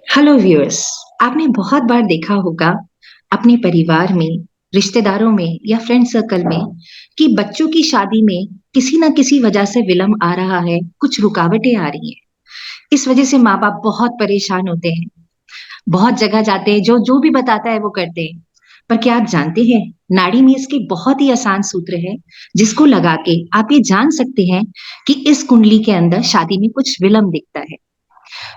Hello viewers. आपने बहुत बार देखा होगा अपने परिवार में, रिश्तेदारों में या फ्रेंड सर्कल में कि बच्चों की शादी में किसी ना किसी वजह से विलंब आ रहा है, कुछ रुकावटें आ रही हैं। इस वजह से माँ बाप बहुत परेशान होते हैं, बहुत जगह जाते हैं, जो जो भी बताता है वो करते हैं। पर क्या आप जानते हैं, नाड़ी में इसके बहुत ही आसान सूत्र है, जिसको लगा के आप ये जान सकते हैं कि इस कुंडली के अंदर शादी में कुछ विलंब दिखता है।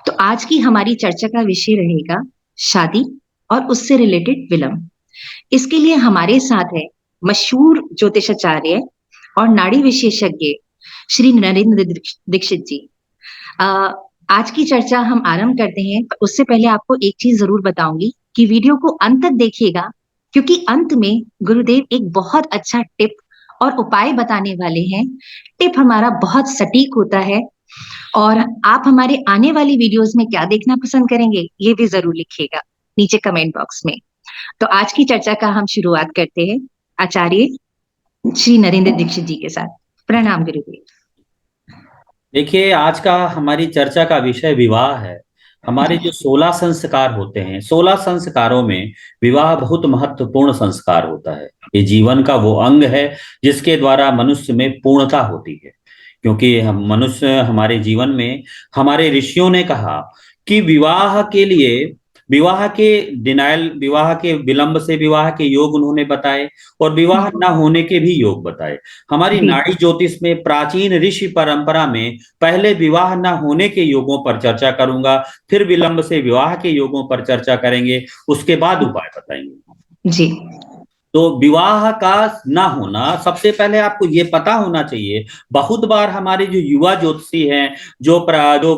तो आज की हमारी चर्चा का विषय रहेगा शादी और उससे रिलेटेड विलंब। इसके लिए हमारे साथ है मशहूर ज्योतिषाचार्य और नाड़ी विशेषज्ञ श्री नरेंद्र दीक्षित जी। अ, आज की चर्चा हम आरंभ करते हैं, पर उससे पहले आपको एक चीज जरूर बताऊंगी कि वीडियो को अंत तक देखिएगा, क्योंकि अंत में गुरुदेव एक बहुत अच्छा टिप और उपाय बताने वाले हैं। टिप हमारा बहुत सटीक होता है। और आप हमारे आने वाली वीडियोस में क्या देखना पसंद करेंगे, ये भी जरूर लिखिएगा नीचे कमेंट बॉक्स में। तो आज की चर्चा का हम शुरुआत करते हैं आचार्य श्री नरेंद्र दीक्षित जी के साथ। प्रणाम गुरुदेव। देखिए, आज का हमारी चर्चा का विषय विवाह है। हमारे जो 16 संस्कार होते हैं, 16 संस्कारों में विवाह बहुत महत्वपूर्ण संस्कार होता है। ये जीवन का वो अंग है जिसके द्वारा मनुष्य में पूर्णता होती है। क्योंकि हम मनुष्य हमारे जीवन में, हमारे ऋषियों ने कहा कि विवाह के लिए, विवाह के डिनायल, विवाह के विलंब से विवाह के योग उन्होंने बताए और विवाह न होने के भी योग बताए। हमारी जी नाड़ी ज्योतिष में, प्राचीन ऋषि परंपरा में, पहले विवाह न होने के योगों पर चर्चा करूंगा, फिर विलंब से विवाह के योगों पर चर्चा करेंगे, उसके बाद उपाय बताएंगे। जी तो विवाह का ना होना, सबसे पहले आपको ये पता होना चाहिए। बहुत बार हमारे जो युवा ज्योतिषी हैं, जो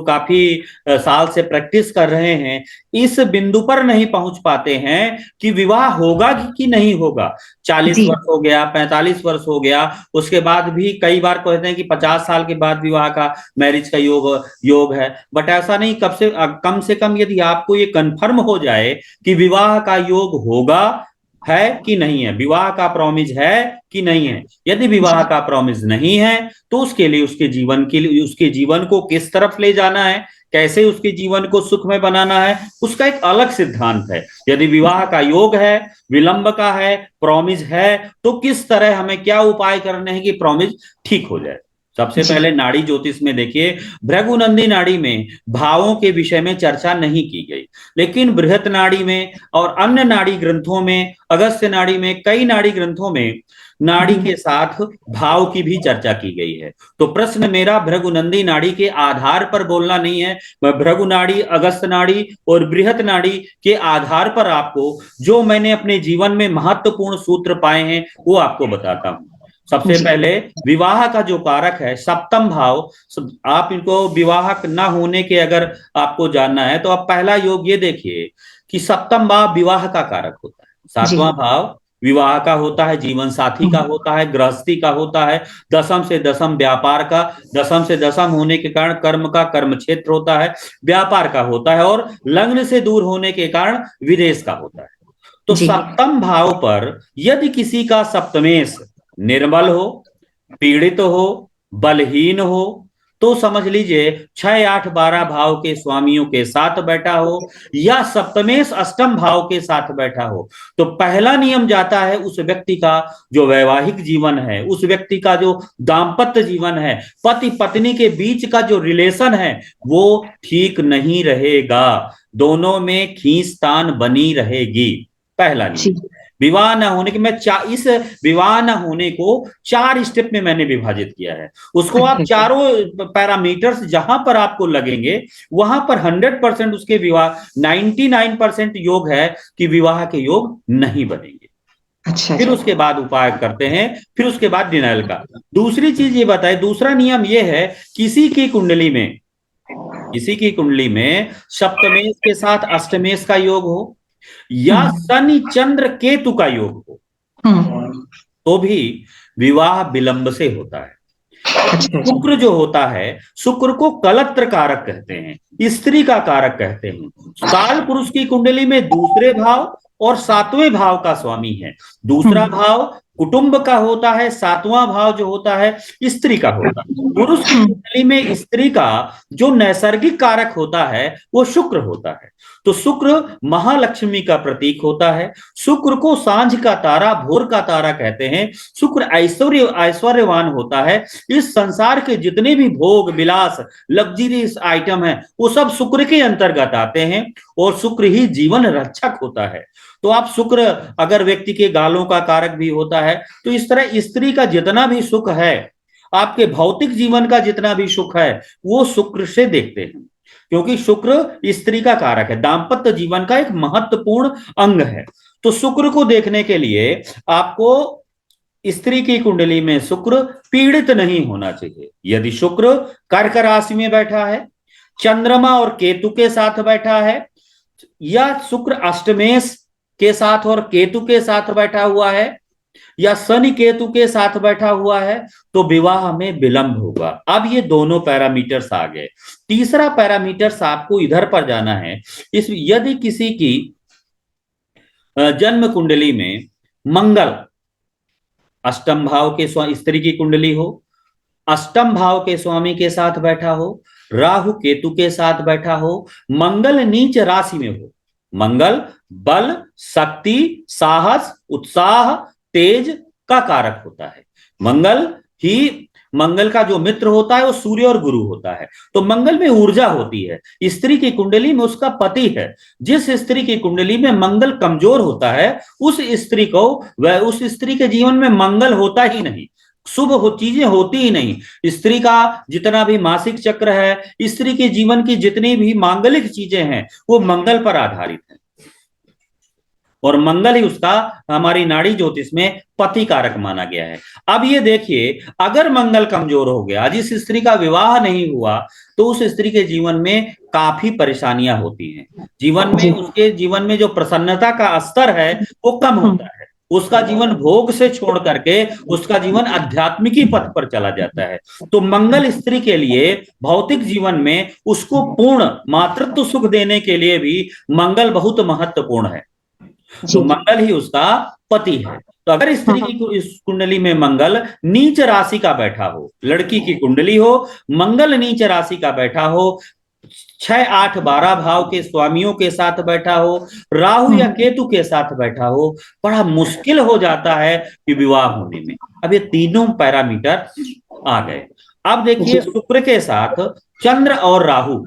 काफी साल से प्रैक्टिस कर रहे हैं, इस बिंदु पर नहीं पहुंच पाते हैं कि विवाह होगा कि नहीं होगा। 40 जी वर्ष हो गया, 45 वर्ष हो गया, उसके बाद भी कई बार कहते हैं कि 50 साल के बाद विवाह का, मैरिज का योग योग है। बट ऐसा नहीं। कम से कम यदि आपको ये कंफर्म हो जाए कि विवाह का योग होगा है कि नहीं है, विवाह का प्रॉमिस है कि नहीं है। यदि विवाह जी का प्रॉमिस नहीं है तो उसके लिए, उसके जीवन को किस तरफ ले जाना है, कैसे उसके जीवन को सुख में बनाना है, उसका एक अलग सिद्धांत है। यदि विवाह का योग है, विलंब का है, प्रॉमिस है, तो किस तरह हमें क्या उपाय करने हैं कि प्रॉमिस ठीक हो जाए। सबसे जी पहले नाड़ी ज्योतिष में देखिए, भृगुनंदी नाड़ी में भावों के विषय में चर्चा नहीं की गई, लेकिन बृहत नाड़ी में और अन्य नाड़ी ग्रंथों में, अगस्त्य नाड़ी में, कई नाड़ी ग्रंथों में नाड़ी के साथ भाव की भी चर्चा की गई है। तो प्रश्न मेरा भृगुनंदी नाड़ी के आधार पर बोलना नहीं है। मैं भृगु नाड़ी, अगस्त नाड़ी और बृहत नाड़ी के आधार पर आपको, जो मैंने अपने जीवन में महत्वपूर्ण सूत्र पाए हैं, वो आपको बताता हूं। सबसे जी पहले, विवाह का जो कारक है सप्तम भाव। आप इनको विवाह न होने के अगर आपको जानना है तो आप पहला योग ये देखिए कि सप्तम भाव विवाह का कारक होता है। जी सातवां भाव विवाह का होता है, जीवन साथी का होता है, गृहस्थी का होता है। दसम से दसम व्यापार का, दसम से दसम होने के कारण कर्म का, कर्म क्षेत्र होता है, व्यापार का होता है, और लग्न से दूर होने के कारण विदेश का होता है। तो जी सप्तम भाव पर यदि किसी का सप्तमेश निर्बल हो, पीड़ित हो, बलहीन हो, तो समझ लीजिए 6, 8, 12 भाव के स्वामियों के साथ बैठा हो, या सप्तमेश अष्टम भाव के साथ बैठा हो, तो पहला नियम जाता है उस व्यक्ति का जो वैवाहिक जीवन है, उस व्यक्ति का जो दाम्पत्य जीवन है, पति पत्नी के बीच का जो रिलेशन है, वो ठीक नहीं रहेगा। दोनों में खींचतान बनी रहेगी। पहला नियम। जी विवाह ना होने के, इस विवाह ना होने को 4 स्टेप में मैंने विभाजित किया है। उसको आप अच्छा अच्छा चारों पैरामीटर्स जहां पर आपको लगेंगे, वहां पर 100% उसके विवाह, 99% योग है कि विवाह के योग नहीं बनेंगे। अच्छा फिर अच्छा उसके बाद उपाय करते हैं, फिर उसके बाद डिनाइल का। दूसरी चीज ये बताए, दूसरा नियम ये है, किसी की कुंडली में, किसी की कुंडली में सप्तमेश के साथ अष्टमेश का योग हो, या हम्म शनि चंद्र केतु का योग हो, हम्म तो भी विवाह विलंब से होता है। अच्छा अच्छा शुक्र जो होता है, शुक्र को कलत्र कारक कहते हैं। स्त्री का कारक कहते हैं। काल पुरुष की कुंडली में दूसरे भाव और सातवें भाव का स्वामी है। दूसरा भाव कुटुंब का होता है, सातवां भाव जो होता है स्त्री का होता है। पुरुष की कुंडली में स्त्री का जो नैसर्गिक कारक होता है वो शुक्र होता है। तो शुक्र महालक्ष्मी का प्रतीक होता है। शुक्र को सांझ का तारा, भोर का तारा कहते हैं। शुक्र ऐश्वर्यवान होता है। इस संसार के जितने भी भोग विलास लग्जरीज आइटम है वो सब शुक्र के अंतर्गत आते हैं और शुक्र ही जीवन रक्षक होता है। तो आप शुक्र अगर व्यक्ति के गालों का कारक भी होता है तो इस तरह स्त्री का जितना भी सुख है, आपके भौतिक जीवन का जितना भी सुख है वो शुक्र से देखते हैं, क्योंकि शुक्र स्त्री का कारक है, दाम्पत्य जीवन का एक महत्वपूर्ण अंग है। तो शुक्र को देखने के लिए आपको स्त्री की कुंडली में शुक्र पीड़ित नहीं होना चाहिए। यदि शुक्र कर्क राशि में बैठा है, चंद्रमा और केतु के साथ बैठा है, या शुक्र अष्टमेश के साथ और केतु के साथ बैठा हुआ है, या शनि केतु के साथ बैठा हुआ है, तो विवाह में विलंब होगा। अब ये दोनों पैरामीटर्स आ गए। तीसरा पैरामीटर्स आपको इधर पर जाना है। यदि किसी की जन्म कुंडली में मंगल अष्टम भाव के स्त्री की कुंडली हो, अष्टम भाव के स्वामी के साथ बैठा हो, राहु केतु के साथ बैठा हो, मंगल नीच राशि में हो। मंगल बल, शक्ति, साहस, उत्साह, तेज का कारक होता है। मंगल का जो मित्र होता है वो सूर्य और गुरु होता है। तो मंगल में ऊर्जा होती है। स्त्री की कुंडली में उसका पति है। जिस स्त्री की कुंडली में मंगल कमजोर होता है उस स्त्री के जीवन में मंगल होता ही नहीं, चीजें होती ही नहीं। स्त्री का जितना भी मासिक चक्र है, स्त्री के जीवन की जितनी भी मांगलिक चीजें हैं वो मंगल पर आधारित है, और मंगल ही उसका हमारी नाड़ी ज्योतिष में पति कारक माना गया है। अब ये देखिए, अगर मंगल कमजोर हो गया, जिस स्त्री का विवाह नहीं हुआ, तो उस स्त्री के जीवन में काफी परेशानियां होती हैं। उसके जीवन में जो प्रसन्नता का स्तर है वो कम होता है। उसका जीवन भोग से छोड़ करके उसका जीवन आध्यात्मिकी पथ पर चला जाता है। तो मंगल स्त्री के लिए भौतिक जीवन में उसको पूर्ण मातृत्व सुख देने के लिए भी मंगल बहुत महत्वपूर्ण है। तो मंगल ही उसका पति है। तो अगर स्त्री की इस कुंडली में मंगल नीच राशि का बैठा हो, लड़की की कुंडली हो, मंगल नीच राशि का बैठा हो, 6, 8, 12 भाव के स्वामियों के साथ बैठा हो, राहु या केतु के साथ बैठा हो, बड़ा मुश्किल हो जाता है कि विवाह होने में। अब ये तीनों पैरामीटर आ गए। अब देखिए, शुक्र के साथ चंद्र और राहु,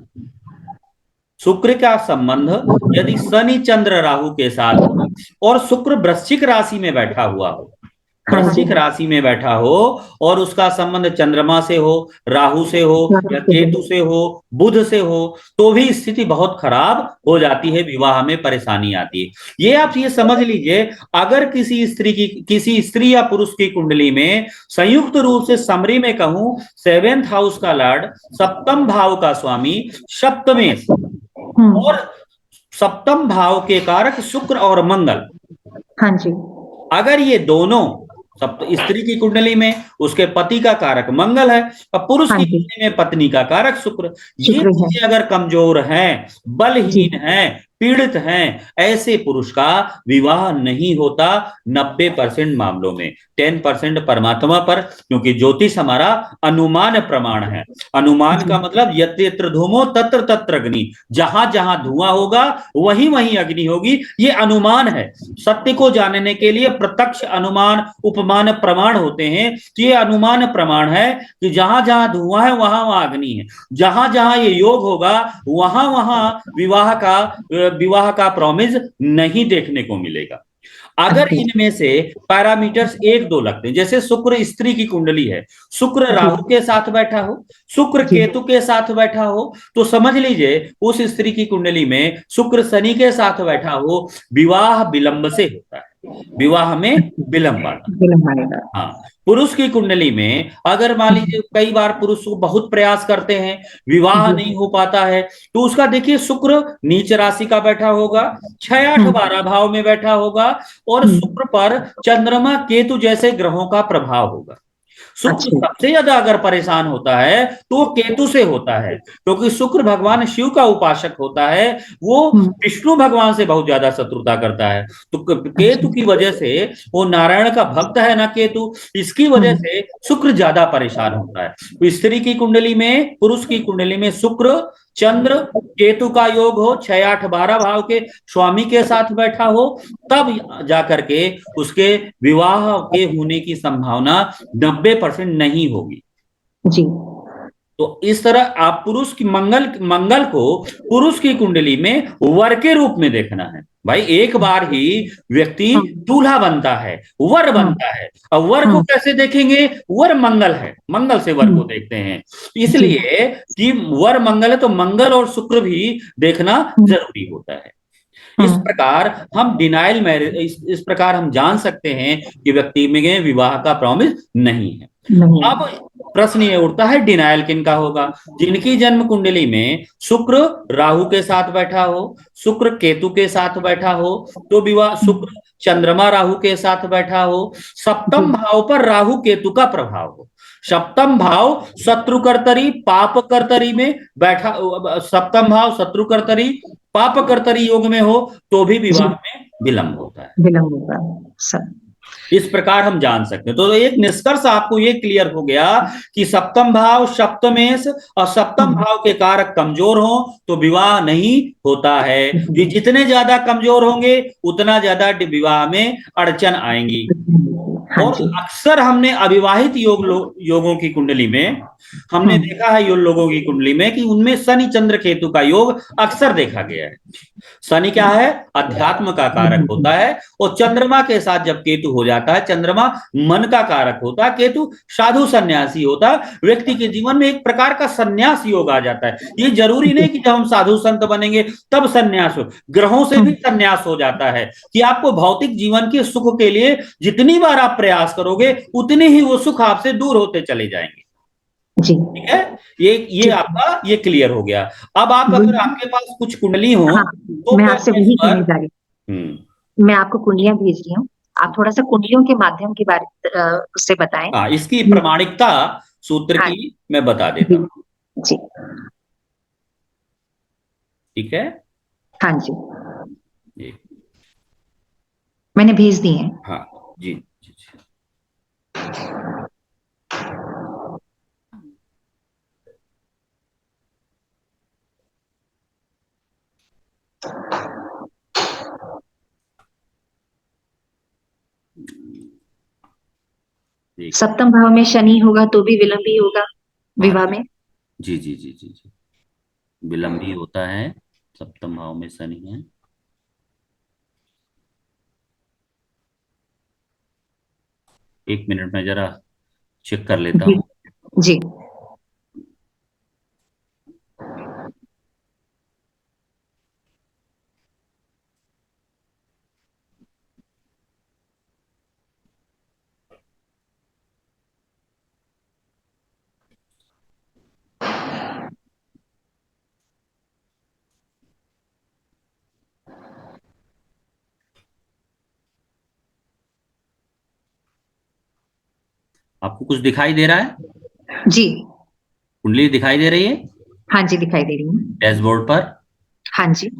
शुक्र का संबंध यदि शनि चंद्र राहु के साथ हो और शुक्र वृश्चिक राशि में बैठा हुआ हो, वृश्चिक राशि में बैठा हो और उसका संबंध चंद्रमा से हो, राहु से हो या केतु से हो, बुध से हो, तो भी स्थिति बहुत खराब हो जाती है, विवाह में परेशानी आती है। ये आप ये समझ लीजिए, अगर किसी स्त्री या पुरुष की कुंडली में संयुक्त रूप से समरी में कहूं, 7th हाउस का लॉर्ड, सप्तम भाव का स्वामी, सप्तमेश और सप्तम भाव के कारक शुक्र और मंगल, हाँ जी, अगर ये दोनों स्त्री की कुंडली में उसके पति का कारक मंगल है और पुरुष की कुंडली में पत्नी का कारक शुक्र, ये चीजें अगर कमजोर हैं, बलहीन हैं, पीड़ित हैं, ऐसे पुरुष का विवाह नहीं होता 90% मामलों में। 10% परमात्मा पर, क्योंकि ज्योतिष हमारा अनुमान प्रमाण है। अनुमान का मतलब यत्र यत्र धूमो तत्र तत्र अग्नि, जहां जहां धुआं होगा वहीं वहीं अग्नि होगी, ये अनुमान है। सत्य को जानने के लिए प्रत्यक्ष अनुमान उपमान प्रमाण होते हैं। तो ये अनुमान प्रमाण है कि जहां जहां धुआं है वहां वहां अग्नि है, जहां जहां ये योग होगा वहां वहां विवाह का प्रॉमिस नहीं देखने को मिलेगा। अगर इनमें से पैरामीटर्स 1-2 लगते हैं, जैसे शुक्र स्त्री की कुंडली है, शुक्र राहु के साथ बैठा हो, शुक्र केतु के साथ बैठा हो, तो समझ लीजिए उस स्त्री की कुंडली में शुक्र शनि के साथ बैठा हो, विवाह विलंब से होता है, विवाह में विलंब आना। हाँ, पुरुष की कुंडली में अगर मान लीजिए कई बार पुरुष बहुत प्रयास करते हैं, विवाह नहीं हो पाता है, तो उसका देखिए शुक्र नीच राशि का बैठा होगा, 6, 8, 12 भाव में बैठा होगा और शुक्र पर चंद्रमा केतु जैसे ग्रहों का प्रभाव होगा। शुक्र अच्छा। सबसे ज्यादा अगर परेशान होता है तो वो केतु से होता है, क्योंकि शुक्र भगवान शिव का उपासक होता है, वो विष्णु भगवान से बहुत ज्यादा शत्रुता करता है। तो अच्छा। केतु की वजह से, वो नारायण का भक्त है ना केतु, इसकी वजह से शुक्र ज्यादा परेशान होता है। तो स्त्री की कुंडली में, पुरुष की कुंडली में शुक्र चंद्र केतु का योग हो, 6 8 12 भाव के स्वामी के साथ बैठा हो, तब जाकर के उसके विवाह के होने की संभावना 90% नहीं होगी। जी। तो इस तरह आप पुरुष की मंगल मंगल को पुरुष की कुंडली में वर के रूप में देखना है। भाई एक बार ही व्यक्ति दूल्हा बनता है, वर बनता है। अब वर को कैसे देखेंगे? वर मंगल है, मंगल से वर को देखते हैं। इसलिए कि वर मंगल है तो मंगल और शुक्र भी देखना जरूरी होता है। इस प्रकार हम डिनाइल मैरिज, इस प्रकार हम जान सकते हैं कि व्यक्ति में विवाह का प्रॉमिस नहीं है। अब प्रश्न ये उठता है डिनाइल किनका होगा? जिनकी जन्म कुंडली में शुक्र राहु के साथ बैठा हो, शुक्र केतु के साथ बैठा हो, तो विवाह, शुक्र चंद्रमा राहु के साथ बैठा हो, सप्तम भाव पर राहु केतु का प्रभाव हो, सप्तम भाव शत्रु कर्तरी पाप कर्तरी में बैठा, सप्तम भाव शत्रु कर्तरी पाप कर्तरी योग में हो तो भी विवाह में विलंब होता है। विलंब होगा सर। इस प्रकार हम जान सकते हैं। तो एक निष्कर्ष आपको ये क्लियर हो गया कि सप्तम भाव सप्तमेश और सप्तम भाव के कारक कमजोर हो तो विवाह नहीं होता है। ये जितने ज्यादा कमजोर होंगे उतना ज्यादा विवाह में अड़चन आएंगी। और अक्सर हमने अविवाहित योगों की कुंडली में हमने देखा है, योग लोगों की कुंडली में, कि उनमें शनि चंद्र केतु का योग अक्सर देखा गया है। शनि क्या है? अध्यात्म का कारक होता है, और चंद्रमा के साथ जब केतु हो जाता है, चंद्रमा मन का कारक होता है, केतु साधु सन्यासी होता है। व्यक्ति के जीवन में एक प्रकार का सन्यास योग आ जाता है। ये जरूरी नहीं कि जब हम साधु संत बनेंगे तब सन्यास हो, ग्रहों से भी सन्यास हो जाता है कि आपको भौतिक जीवन के सुख के लिए जितनी बार आप प्रयास करोगे उतने ही वो सुख आपसे दूर होते चले जाएंगे। जी। ठीक है, ये आपका ये क्लियर हो गया। अब आप, अगर आपके पास कुछ कुंडली हो तो मैं आपसे वही कहने जा रही हूँ। मैं आपको कुंडलियां भेज रही हूँ, आप थोड़ा सा कुंडलियों के माध्यम के बारे से बताएं। हाँ, इसकी प्रमाणिकता सूत्र की मैं बता देता हूँ। जी। ठीक है। हाँ जी, मैंने भेज दी है। हाँ जी, जी, जी। सप्तम भाव में शनि होगा तो भी विलंब ही होगा विवाह में। जी जी जी जी जी, विलंब ही होता है। सप्तम भाव में शनि है। एक मिनट में जरा चेक कर लेता हूँ। जी। आपको कुछ दिखाई दे रहा है? जी। कुंडली दिखाई दे रही है? हाँ जी, दिखाई दे रही है डैशबोर्ड पर। हाँ जी।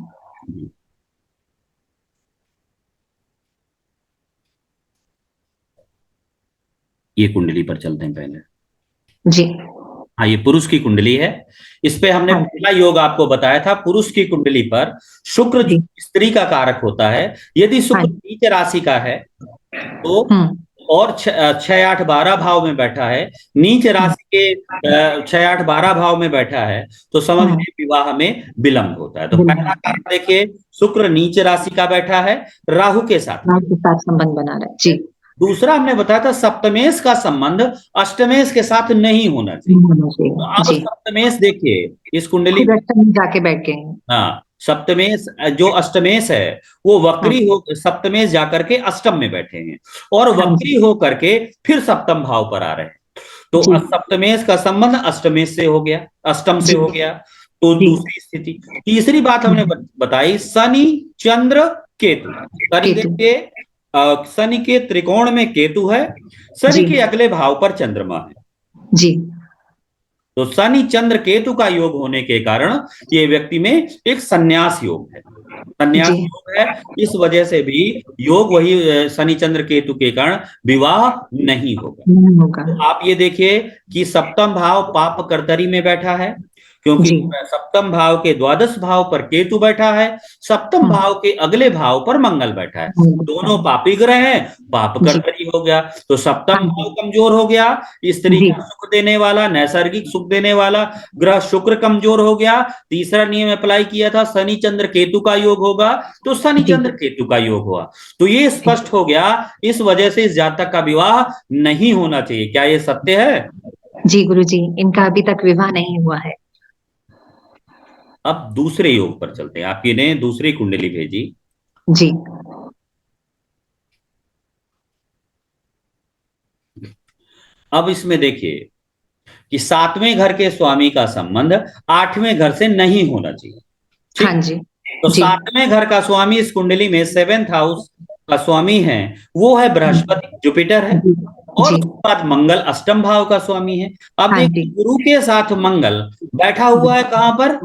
ये कुंडली पर चलते हैं पहले। जी। हाँ, ये पुरुष की कुंडली है। इस पे हमने पहला योग आपको बताया था। पुरुष की कुंडली पर शुक्र स्त्री का कारक होता है। यदि शुक्र नीच राशि का है तो, और 6 8 12 भाव में बैठा है, नीच राशि के 6 8 12 भाव में बैठा है, तो समझ लीजिए विवाह में विलंब होता है। तो पहला कारण देखिए, शुक्र नीच राशि का बैठा है, राहु के साथ संबंध बना रहा है। जी। दूसरा हमने बताया था सप्तमेश का संबंध अष्टमेश के साथ नहीं होना चाहिए। तो आप सप्तमेश देखिए इस कुंडली जाके बैठ गए। हाँ, सप्तमेश जो अष्टमेश है वो वक्री हो, सप्तमेश जाकर के अष्टम में बैठे हैं, और वक्री हो करके फिर सप्तम भाव पर आ रहे हैं। तो सप्तमेश का संबंध अष्टमेश से हो गया, अष्टम से हो गया। तो दूसरी स्थिति, तीसरी बात हमने बताई शनि चंद्र केतु। शनि देखिए शनि के त्रिकोण में केतु है, शनि जी के अगले भाव पर चंद्रमा है। जी तो शनि चंद्र केतु का योग होने के कारण ये व्यक्ति में एक संन्यास योग है, संन्यास जी योग है। इस वजह से भी योग वही शनि चंद्र केतु के कारण विवाह नहीं होगा। नहीं होगा। तो आप ये देखिए कि सप्तम भाव पाप कर्तरी में बैठा है, क्योंकि जी सप्तम भाव के द्वादश भाव पर केतु बैठा है, सप्तम हम्म, भाव के अगले भाव पर मंगल बैठा है। नहीं होता दोनों है। पापी ग्रह हैं, पाप जी कर्तरी हो गया। तो हाँ सप्तम जी भाव कमजोर हो गया, स्त्री जी का सुख देने वाला, नैसर्गिक सुख देने वाला ग्रह शुक्र कमजोर हो गया। तीसरा नियम अप्लाई किया था, शनि चंद्र केतु का योग होगा, तो शनि जी चंद्र केतु का योग हुआ। तो ये जी स्पष्ट हो गया, इस वजह से इस जातक का विवाह नहीं होना चाहिए। क्या ये सत्य है? जी गुरु जी, इनका अभी तक विवाह नहीं हुआ है। अब दूसरे योग पर चलते हैं। आपकी ने दूसरी कुंडली भेजी। जी अब इसमें देखिए कि सातवें घर के स्वामी का संबंध आठवें घर से नहीं होना चाहिए। हाँ ठीक। जी तो जी सातवें घर का स्वामी इस कुंडली में सेवेंथ हाउस का स्वामी है, वो है बृहस्पति, जुपिटर है। जी और जी उसके बाद मंगल अष्टम भाव का स्वामी है। अब हाँ जी देखिए गुरु के साथ मंगल बैठा हुआ है कहां पर?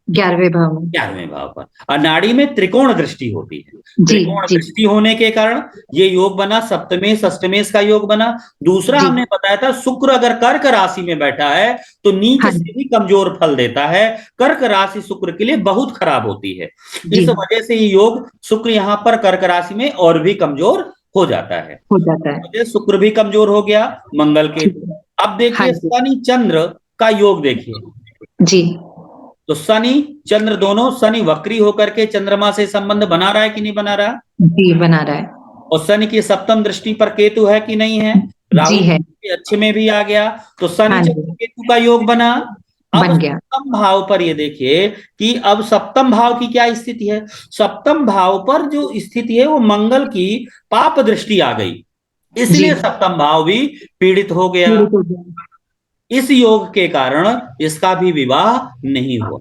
11वें भाव में। 11वें भाव पर। और नाड़ी में त्रिकोण दृष्टि होती है। जी त्रिकोण जी दृष्टि होने के कारण ये योग बना, सप्तमेश अष्टमेश का योग बना। दूसरा जी हमने बताया था, शुक्र अगर कर्क राशि में बैठा है तो नीच हाँ से भी कमजोर फल देता है। कर्क राशि शुक्र के लिए बहुत खराब होती है। जी इस वजह से ये योग शुक्र यहां पर कर्क राशि में और भी कमजोर हो जाता है। हो जाता है। वजह शुक्र भी कमजोर हो गया, मंगल के। ठीक है। अब हाँ देखिए जी शनि चंद्र का योग देखिए। जी तो शनि चंद्र दोनों, शनि वक्री होकर के चंद्रमा से संबंध बना रहा है कि नहीं बना रहा? जी बना रहा है। और शनि की सप्तम दृष्टि पर केतु है कि नहीं है? जी राहु है। के अच्छे में भी आ गया। तो शनि हाँ चंद्र जी केतु का योग बना। अब बन गया। सप्तम भाव पर ये देखिए कि अब सप्तम भाव की क्या स्थिति है। सप्तम भाव पर जो स्थिति है वो मंगल की पाप दृष्टि आ गई, जी इसलिए सप्तम भाव भी पीड़ित हो गया। पीड़ित हो गया। इस योग के कारण इसका भी विवाह नहीं हुआ।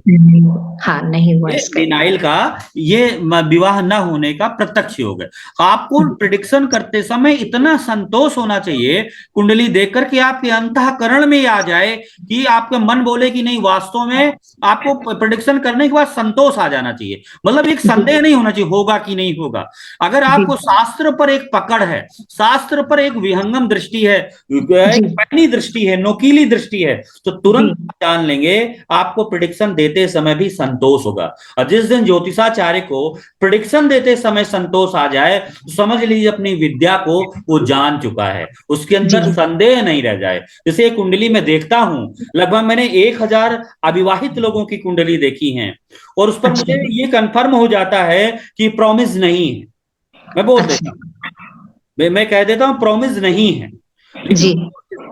हाँ नहीं हुआ ये इसका। डिनाइल का, ये विवाह न होने का प्रत्यक्ष योग है। आपको प्रिडिक्शन करते समय इतना संतोष होना चाहिए कुंडली देखकर कि आपके अंतःकरण में आ जाए, कि आपका मन बोले कि नहीं, वास्तव में आपको प्रिडिक्शन करने के बाद संतोष आ जाना चाहिए। मतलब एक जी संदेह नहीं होना चाहिए होगा कि नहीं होगा। अगर जी आपको शास्त्र पर एक पकड़ है, शास्त्र पर एक विहंगम दृष्टि है, जी एक पैनी दृष्टि है, नोकीली दृष्टि है, तो जी तुरंत जान लेंगे आपको प्रिडिक्शन देते समय भी संतोष होगा। और जिस दिन ज्योतिषाचार्य को प्रिडिक्शन देते समय संतोष आ जाए, तो समझ लीजिए अपनी विद्या को वो जान चुका है, उसके जी अंदर संदेह नहीं रह जाए। जैसे कुंडली में देखता हूं, लगभग मैंने 1000 अविवाहित लोगों की कुंडली देखी है, और उस पर अच्छा मुझे ये कंफर्म हो जाता है कि प्रॉमिस नहीं है। मैं बोल अच्छा देता हूँ, मैं कह देता हूं प्रॉमिस नहीं है, लेकिन जी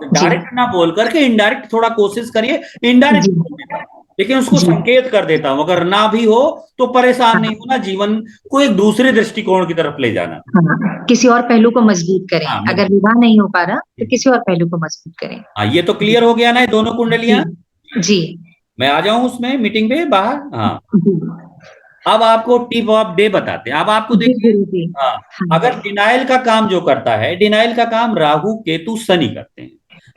जी डायरेक्ट ना बोल करके इनडायरेक्ट थोड़ा कोशिश करिए। इनडायरेक्ट जी बोल देता हूं, लेकिन उसको जी संकेत कर देता हूं। अगर ना भी हो तो परेशान नहीं हाँ होना, जीवन को एक दूसरे दृष्टिकोण की तरफ ले जाना। हाँ किसी और पहलू को मजबूत करें। हाँ अगर मजबूत। विवाह नहीं हो पा रहा तो किसी और पहलू को मजबूत करें। हाँ ये तो जी क्लियर हो गया ना, ये दोनों जी कुंडलियां। जी मैं आ जाऊं उसमें मीटिंग पे बाहर। हाँ, जी अब आपको टिप ऑफ डे बताते हैं। अब आपको जी देखिए, गुरु जी। हाँ, हाँ अगर डिनाइल का काम जो करता है, डिनाइल का काम राहु केतु शनि करते हैं।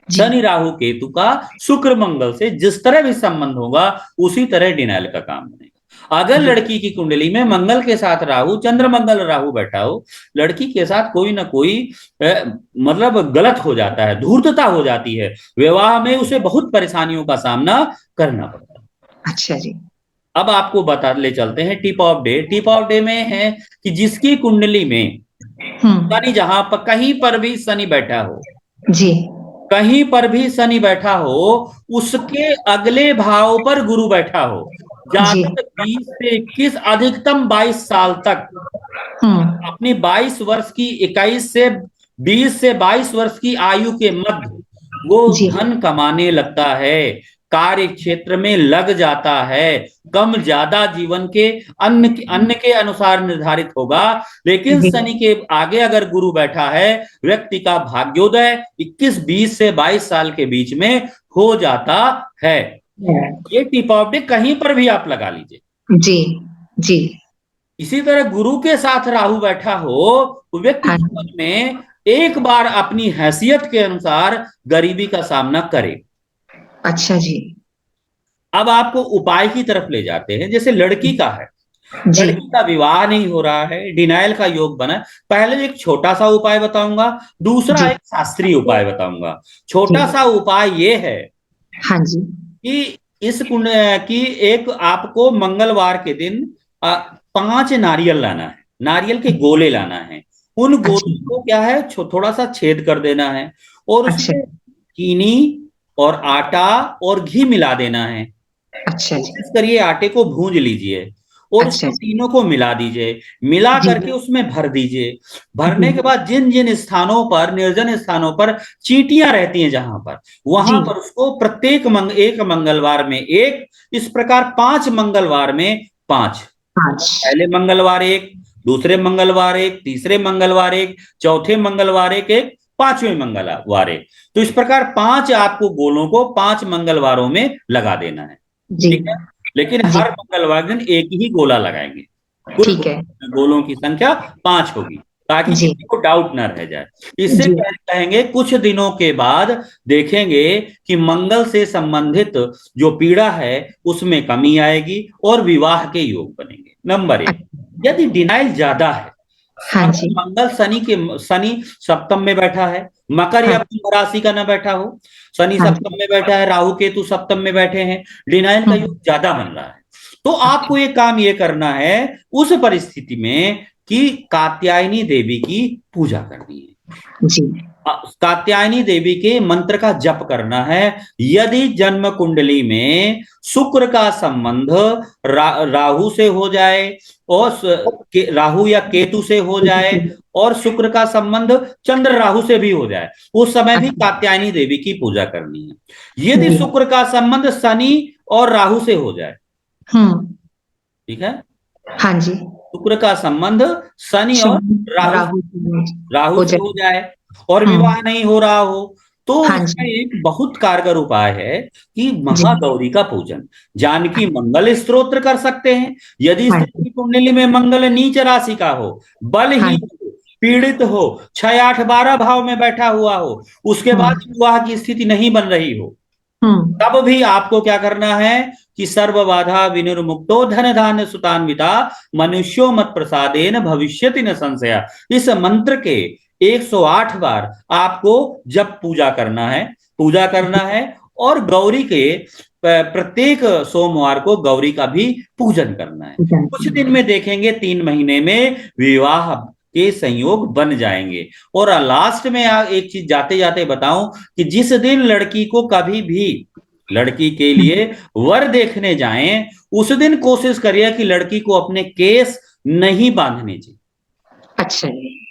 जी शनि राहु केतु का शुक्र मंगल से जिस तरह भी संबंध होगा, उसी तरह डिनाइल का काम बनेगा। अगर जी लड़की की कुंडली में मंगल के साथ राहु, चंद्र मंगल राहु बैठा हो, लड़की के साथ कोई ना कोई मतलब गलत हो जाता है, धूर्तता हो जाती है, विवाह में उसे बहुत परेशानियों का सामना करना पड़ता है। अच्छा जी। अब आपको बता ले चलते हैं tip of day. Tip of day में है कि जिसकी कुंडली में शनि, जहां पर कहीं पर भी शनि बैठा हो, जी कहीं पर भी शनि बैठा हो, उसके अगले भाव पर गुरु बैठा हो, जी जातक 20 से 21, अधिकतम 22 साल तक हम्म अपनी 22 वर्ष की, 21 से 20 से 22 वर्ष की आयु के मध्य वो जी धन कमाने लगता है, कार्य क्षेत्र में लग जाता है। कम ज्यादा जीवन के अन्न के अनुसार निर्धारित होगा, लेकिन जी शनि के आगे अगर गुरु बैठा है, व्यक्ति का भाग्योदय 21-20 से 22 साल के बीच में हो जाता है। ये टिप ऑफ डे कहीं पर भी आप लगा लीजिए। जी जी इसी तरह गुरु के साथ राहु बैठा हो तो व्यक्ति हाँ जीवन में एक बार अपनी हैसियत के अनुसार गरीबी का सामना करे। अच्छा जी। अब आपको उपाय की तरफ ले जाते हैं। जैसे लड़की का है, जी लड़की का विवाह नहीं हो रहा है, डिनाइल का योग बना। पहले एक छोटा सा उपाय बताऊंगा, दूसरा जी एक शास्त्रीय उपाय बताऊंगा। जी। छोटा सा उपाय ये है हाँ जी। कि इस कुंड की एक आपको मंगलवार के दिन 5 नारियल लाना है, नारियल के गोले लाना है। उन अच्छा। गोलों को क्या है, थोड़ा सा छेद कर देना है और अच्छा। उसमें चीनी और आटा और घी मिला देना है। अच्छा जी। कोशिश करिए आटे को भूंज लीजिए और अच्छा उसको जी। तीनों को मिला दीजिए, मिला जी करके उसमें भर दीजिए। जी भरने के बाद जिन जिन स्थानों पर, निर्जन स्थानों पर चींटियां रहती हैं जहां पर, जी। वहां पर उसको प्रत्येक एक मंगलवार में एक, इस प्रकार 5 मंगलवार में 5। 5। पहले मंगलवार एक, दूसरे मंगलवार एक, तीसरे मंगलवार एक, चौथे मंगलवार एक, पांचवें मंगलवार एक। तो इस प्रकार 5 आपको गोलों को 5 मंगलवारों में लगा देना है। जी ठीक है, लेकिन जी। हर मंगलवार दिन एक ही गोला लगाएंगे। कुल ठीक है। गोलों की संख्या 5 होगी, ताकि जी किसी को डाउट ना रह जाए। इससे जी। कहेंगे कुछ दिनों के बाद देखेंगे कि मंगल से संबंधित जो पीड़ा है उसमें कमी आएगी और विवाह के योग बनेंगे। नंबर एक, यदि डिनाइल ज्यादा है, हाँ अगर जी। मंगल शनि सप्तम में बैठा है, मकर हाँ। या कुंभ राशि का ना बैठा हो, शनि हाँ सप्तम जी। में बैठा है, राहु केतु सप्तम में बैठे हैं, डिनाइल का योग हम्म। ज्यादा बन रहा है, तो अच्छा। आपको ये काम ये करना है उस परिस्थिति में कि कात्यायनी देवी की पूजा करनी है। जी। कात्यायनी देवी के मंत्र का जप करना है। यदि जन्म कुंडली में शुक्र का संबंध राहु से हो जाए और राहु या केतु से हो जाए और शुक्र का संबंध चंद्र राहु से भी हो जाए, उस समय भी अच्छा। कात्यायनी देवी की पूजा करनी है। यदि जी। शुक्र का संबंध शनि और राहु से हो जाए, हम्म। ठीक है, हाँ जी। शुक्र का संबंध शनि और शनि राहु राहु राहु हो से हो जाए। जाए और हम्म। विवाह नहीं हो रहा हो, तो हाँ इसका जी। एक बहुत कारगर उपाय है कि जी। महागौरी का पूजन, जानकी मंगल स्तोत्र कर सकते हैं। यदि हाँ स्त्री जी। की कुंडली में मंगल नीच राशि का हो, हाँ बलहीन जी। हो, पीड़ित हो, 6 8 12 भाव में बैठा हुआ हो, उसके बाद हम्म। विवाह की स्थिति नहीं बन रही हो, हम्म। तब भी आपको क्या करना है कि सर्व बाधा विनिर्मुक्तो धन धान्य सुतान्विता मनुष्यो मत प्रसादेन भविष्यति न संशया, इस मंत्र के 108 बार आपको जब पूजा करना है, पूजा करना है। और गौरी के प्रत्येक सोमवार को गौरी का भी पूजन करना है। कुछ दिन में देखेंगे 3 महीने में विवाह के संयोग बन जाएंगे। और लास्ट में एक चीज जाते जाते बताऊं कि जिस दिन लड़की को कभी भी लड़की के लिए वर देखने जाएं, उस दिन कोशिश करिए कि लड़की को अपने केस नहीं बांधने चाहिए। अच्छा जी।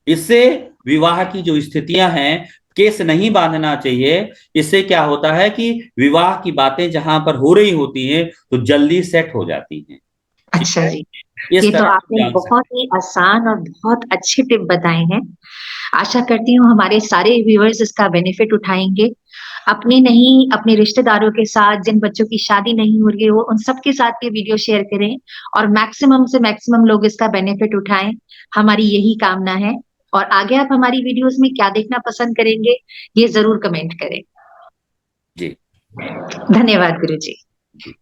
इससे विवाह की जो स्थितियां हैं, केस नहीं बांधना चाहिए। इससे क्या होता है कि विवाह की बातें जहां पर हो रही होती हैं तो जल्दी सेट हो जाती हैं। ठीक अच्छा है, जी। इस ये तो तरह हम आपने जान बहुत सकते ही आसान और बहुत अच्छे टिप बताए हैं। आशा करती हूँ हमारे सारे व्यूअर्स इसका बेनिफिट उठाएंगे। अपने नहीं, अपने रिश्तेदारों के साथ, जिन बच्चों की शादी नहीं हो रही है, वो उन सबके साथ ये वीडियो शेयर करें और मैक्सिमम से मैक्सिमम लोग इसका बेनिफिट उठाएं। हमारी यही कामना है। और आगे आप हमारी वीडियोस में क्या देखना पसंद करेंगे, ये जरूर कमेंट करें। हैं। जी। धन्यवाद गुरु जी। जी।